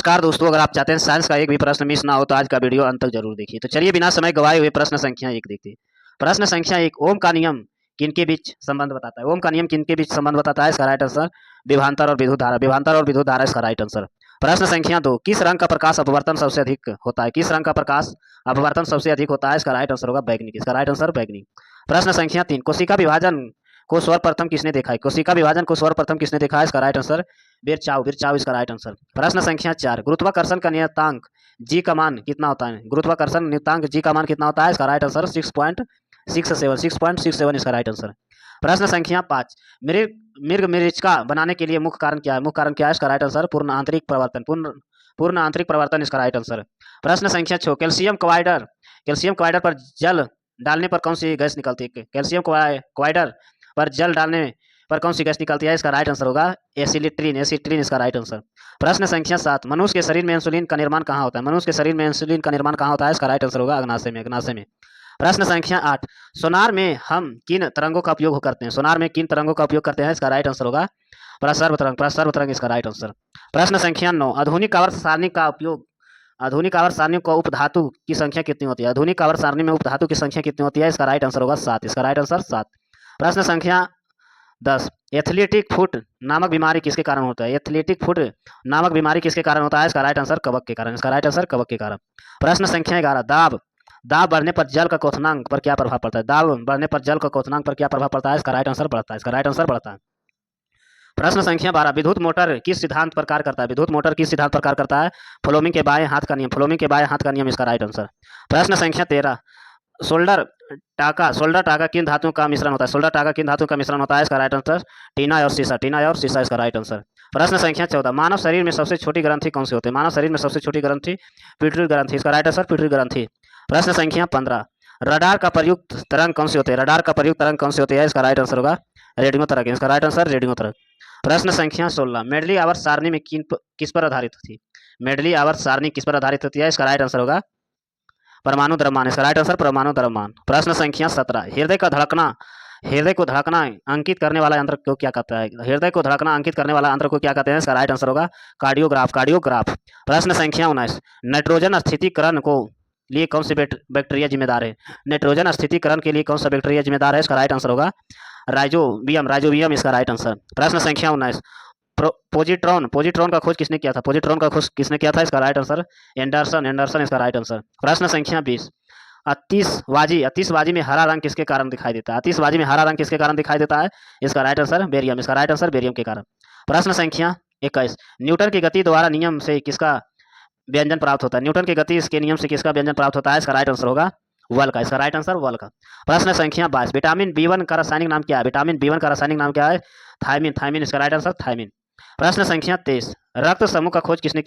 नमस्कार दोस्तों, अगर आप चाहते हैं साइंस का एक भी प्रश्न मिस ना हो तो आज का वीडियो अंत तक जरूर देखिए। तो चलिए बिना समय गवाए हुए प्रश्न संख्या 1 देखते हैं। प्रश्न संख्या 1, ओम का नियम किनके बीच संबंध बताता है? ओम का नियम किनके बीच संबंध बताता है? इसका राइट आंसर विभवांतर और विद्युत धारा। विभवांतर और विद्युत धारा इसका राइट आंसर। प्रश्न संख्या 2, किस रंग का प्रकाश अपवर्तन सबसे अधिक होता है? किस रंग का प्रकाश अपवर्तन सबसे अधिक होता है? इसका राइट आंसर होगा बैगनी। इसका राइट आंसर बैगनी। प्रश्न संख्या 3, कोशिका विभाजन को सर्वप्रथम किसने देखा है? कोशिका विभाजन को सर्वप्रथम किसने देखा है? इसका राइट आंसर बिरचाउ। बिरचाउ इसका राइट आंसर। प्रश्न संख्या 4, गुरुत्वाकर्षण का नियतांक जी का मान कितना होता है? गुरुत्वाकर्षण नियतांक जी का मान कितना होता है? इसका राइट आंसर 6.67 इसका राइट आंसर। प्रश्न संख्या 5, मृग मरीचिका बनाने के लिए मुख्य कारण क्या है? मुख्य कारण क्या है? इसका राइट आंसर पूर्ण आंतरिक प्रवर्तन। पूर्ण आंतरिक प्रवर्तन इसका राइट आंसर। प्रश्न संख्या 6, कैल्शियम क्लोराइड पर जल डालने पर कौन सी गैस निकलती है? कैल्शियम क्लोराइड पर जल डालने पर कौन सी गैस निकलती है? इसका राइट आंसर होगा एसिलिट्रीन इसका राइट आंसर। प्रश्न संख्या 7, मनुष्य के शरीर में इंसुलिन का निर्माण कहाँ होता है? मनुष्य के शरीर में इंसुलिन का निर्माण कहाँ होता है? इसका राइट आंसर होगा अग्नाशय में। प्रश्न संख्या 8, सोनार में हम किन तरंगों का उपयोग करते हैं? सोनार में किन तरंगों का उपयोग करते हैं? इसका राइट आंसर होगा प्रसर्व तरंग इसका राइट आंसर। प्रश्न संख्या 9, आधुनिक आवर्त सारणी को उपधातु की संख्या कितनी होती है? आधुनिक आवर्त सारणी में उपधातु की संख्या कितनी होती है? इसका राइट आंसर होगा 7। इसका राइट आंसर 7। प्रश्न संख्या 10, एथलेटिक फुट नामक बीमारी किसके कारण होता है? एथलेटिक फुट नामक बीमारी किसके कारण होता है? इसका राइट आंसर कवक के कारण। इसका राइट आंसर कवक के कारण। प्रश्न संख्या 11, दाब बढ़ने पर जल का क्वथनांक पर क्या प्रभाव पड़ता है? दाब बढ़ने पर जल का क्वथनांक पर क्या प्रभाव पड़ता है? इसका राइट आंसर बढ़ता है। इसका राइट आंसर बढ़ता है। प्रश्न संख्या 12, विद्युत मोटर किस सिद्धांत पर कार्य करता है? विद्युत मोटर किस सिद्धांत पर कार्य करता है? फ्लोमिंग के बाएं हाथ का नियम इसका राइट आंसर। प्रश्न संख्या 13, सोल्डर टाका किन धातुओं का मिश्रण होता है? सोल्डर टाका किन धातुओं का मिश्रण होता है? इसका राइट आंसर टीना और सीसा इसका राइट आंसर। प्रश्न संख्या 14, मानव शरीर में सबसे छोटी ग्रंथि कौन सी होती है? मानव शरीर में सबसे छोटी ग्रंथि पिट्यूटरी ग्रंथि। इसका राइट आंसर पिट्यूटरी ग्रंथि। प्रश्न संख्या 15, रडार का प्रयुक्त तरंग कौन सी होती है? रडार का प्रयुक्त तरंग कौन सी होती है? इसका राइट आंसर होगा रेडियो तरंग। इसका राइट आंसर रेडियो तरंग। प्रश्न संख्या 16, मेडली आवर्त सारणी में किस पर आधारित होती है? मेडली आवर्त सारणी किस पर आधारित होती है? इसका राइट आंसर होगा परमाणु द्रव्यमान। इसका राइट आंसर परमाणु द्रव्यमान। प्रश्न संख्या 17, हृदय को धड़कना अंकित करने वाला यंत्र को क्या कहता है? हृदय को धड़कना अंकित करने वाला यंत्र को क्या कहते हैं? इसका राइट आंसर होगा कार्डियोग्राफ। प्रश्न संख्या 19, नाइट्रोजन स्थितीकरण को लिए कौन से बैक्टीरिया जिम्मेदार है? नाइट्रोजन स्थितीकरण के लिए कौन सा बैक्टीरिया जिम्मेदार है? इसका राइट आंसर होगा राइजोबियम इसका राइट आंसर। प्रश्न संख्या 19, पोजिट्रॉन का खोज किसने किया था? इसका राइट आंसर एंडरसन इसका राइट आंसर। प्रश्न संख्या 20, आतिशबाजी में हरा रंग किसके कारण दिखाई देता है? आतिशबाजी में हरा रंग किसके कारण दिखाई देता है? इसका राइट आंसर बेरियम। इसका राइट आंसर बेरियम के कारण। प्रश्न संख्या 21, न्यूटन की गति द्वारा नियम से किसका व्यंजन प्राप्त होता है? न्यूटन की गति के नियम से किसका व्यंजन प्राप्त होता है? इसका राइट आंसर होगा वल का। इसका राइट आंसर वल का। प्रश्न संख्या 22, विटामिन B1 का रासायनिक नाम क्या है? विटामिन B1 का रासायनिक नाम क्या है? थायमिन इसका राइट आंसर थायमिन। प्रश्न संख्या 23, रक्त समूह का खोज किसने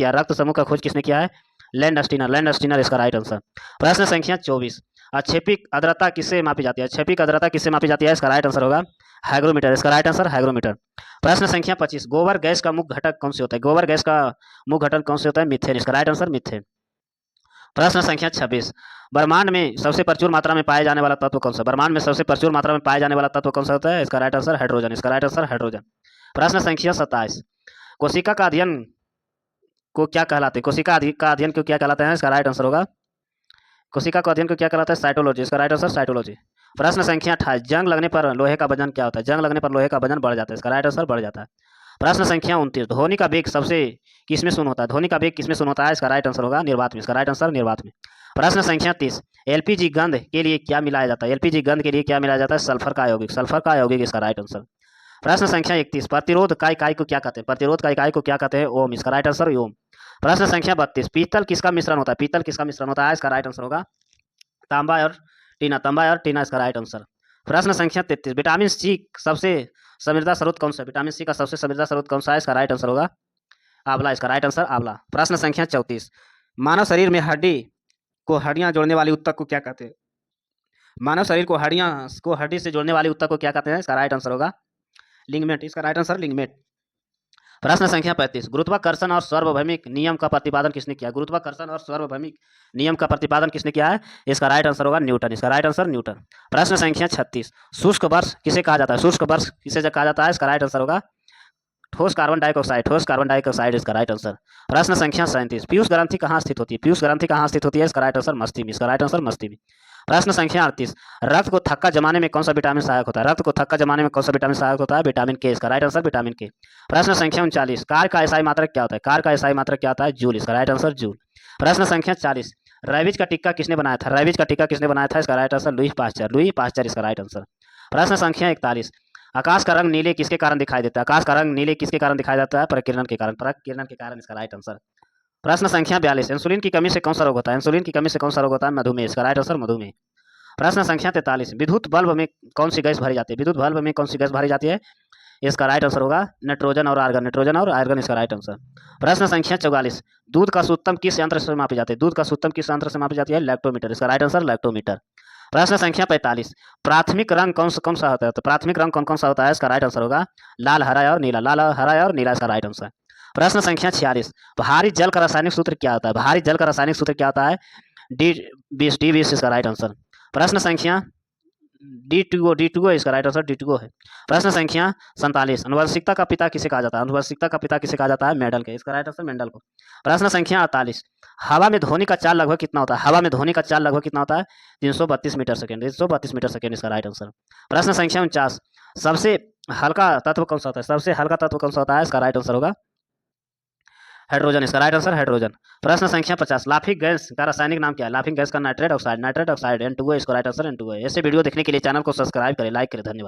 किया है? लैंडस्टीनर इसका राइट आंसर। प्रश्न संख्या 24, क्षैतिक आर्द्रता किससे मापी जाती है? इसका राइट आंसर होगा हाइग्रोमीटर। इसका राइट आंसर हाइग्रोमीटर। प्रश्न संख्या 25, गोबर गैस का मुख्य घटक कौन से होता है? मीथेन। इसका राइट आंसर मीथेन। प्रश्न संख्या 26, ब्रह्मांड में सबसे प्रचुर मात्रा में पाया जाने वाला तत्व कौन सा? होता है? इसका राइट आंसर हाइड्रोजन। इसका राइट आंसर हाइड्रोजन। प्रश्न संख्या 27, कोशिका का अध्ययन को क्या कहलाते हैं? इसका राइट आंसर होगा साइटोलॉजी। इसका राइट आंसर साइटोलॉजी। प्रश्न संख्या 28, जंग लगने पर लोहे का वजन क्या होता है? बढ़ जाता है। इसका राइट आंसर बढ़ जाता है। प्रश्न संख्या 29, ध्वनि का वेग किसमें शून्य होता है? इसका राइट आंसर होगा निर्वात में। इसका राइट आंसर निर्वात में। प्रश्न संख्या 30, एलपीजी गंध के लिए क्या मिलाया जाता है? सल्फर का यौगिक। इसका राइट आंसर। प्रश्न संख्या 31, प्रतिरोध का इकाई को क्या कहते हैं? ओम। इसका राइट आंसर ओम। प्रश्न संख्या 32, पीतल किसका मिश्रण होता है? इसका राइट आंसर होगा तांबा और टीना इसका राइट आंसर। प्रश्न संख्या 33, विटामिन सी का सबसे समृद्ध स्रोत कौन सा है? इसका राइट आंसर होगा आंवला। इसका राइट आंसर आंवला। प्रश्न संख्या 34, मानव शरीर में हड्डियां जोड़ने वाली ऊतक को क्या कहते हैं? हड्डी से जोड़ने वाली ऊतक को क्या कहते हैं? इसका राइट आंसर होगा लिगमेंट। इसका राइट आंसर लिगमेंट। प्रश्न संख्या 35, गुरुत्वाकर्षण और सार्वभौमिक नियम का प्रतिपादन किसने किया? है? इसका राइट आंसर होगा न्यूटन। इसका राइट आंसर न्यूटन। प्रश्न संख्या 36, शुष्क वर्ष किसे कहा जाता है? इसका राइट आंसर होगा ठोस कार्बन डाइऑक्साइड इसका राइट आंसर। प्रश्न संख्या 37, पीयूष ग्रंथि कहाँ स्थित होती है? पीयूष ग्रंथि कहाँ स्थित होती है? इसका राइट आंसर मस्तिष्क में। इसका राइट आंसर मस्तिष्क में। प्रश्न संख्या 38, रक्त को थक्का जमाने में कौन सा विटामिन सहायक होता है? रक्त को थक्का जमाने में कौन सा विटामिन सहायक होता है? विटामिन के। इसका राइट आंसर विटामिन के। प्रश्न संख्या 39, कार का एसआई मात्रक क्या होता है? कार का एसआई मात्रक क्या होता है? जूल। इसका राइट आंसर जूल। प्रश्न संख्या 40, रैबिज का टीका किसने बनाया था? रैबिज का टीका किसने बनाया था? इसका right answer Louis Pasteur. Louis Pasteur इसका राइट आंसर। प्रश्न संख्या 41, आकाश का रंग नीले किसके कारण दिखाई देता है? आकाश का रंग नीले किसके कारण दिखाई देता है? प्रकिरण के कारण। प्रकिरण के कारण इसका राइट आंसर। प्रश्न संख्या 42, इंसुलिन की कमी से कौन सा रोग होता है? इंसुलिन की कमी से कौन सा रोग होता है? मधुमेह। इसका राइट आंसर मधुमेह। प्रश्न संख्या 43, विद्युत बल्ब में कौन सी गैस भरी जाती है? विद्युत बल्ब में कौन सी गैस भरी जाती है? इसका राइट आंसर होगा नाइट्रोजन और आर्गन। नाइट्रोजन और आर्गन इसका राइट आंसर। प्रश्न संख्या 44, दूध का सूत्रम किस यंत्र से मापी जाती है? दूध का सूत्रम किस यंत्र से मापी जाती है? लैक्टोमीटर। इसका राइट आंसर लैक्टोमीटर। प्रश्न संख्या 45, प्राथमिक रंग कौन सा होता है? तो प्राथमिक रंग कौन कौन सा होता है? इसका राइट आंसर होगा लाल, हरा और नीला। लाल, हरा और नीला इसका राइट आंसर। प्रश्न संख्या 46, भारी जल का रासायनिक सूत्र क्या होता है? भारी जल का रासायनिक सूत्र क्या होता है? डी20 इसका राइट आंसर। प्रश्न संख्या डी टू ओ इसका राइट आंसर डी2ओ है। प्रश्न संख्या 47, अनुवंशिकता का पिता किसे कहा जाता है? अनुवंशिकता का पिता किसे कहा जाता है? मेंडल के। इसका राइट आंसर मेंडल को। प्रश्न संख्या 48, हवा में ध्वनि का चाल लगभग कितना होता है? हवा में ध्वनि का चाल लगभग कितना होता है? 332 मीटर सेकेंड। 332 मीटर सेकेंड इसका राइट आंसर। प्रश्न संख्या 49, सबसे हल्का तत्व कौन सा होता है? सबसे हल्का तत्व कौन सा होता है? इसका राइट आंसर होगा हाइड्रोजन। इसका राइट आंसर हाइड्रोजन। प्रश्न संख्या 50, लाफिंग गैस का रासायनिक नाम क्या है? लाफिंग गैस का nitrate oxide. Nitrate oxide N2O इसका राइट आंसर N2O है। ऐसे वीडियो देखने के लिए चैनल को सब्सक्राइब करें, लाइक करें। धन्यवाद।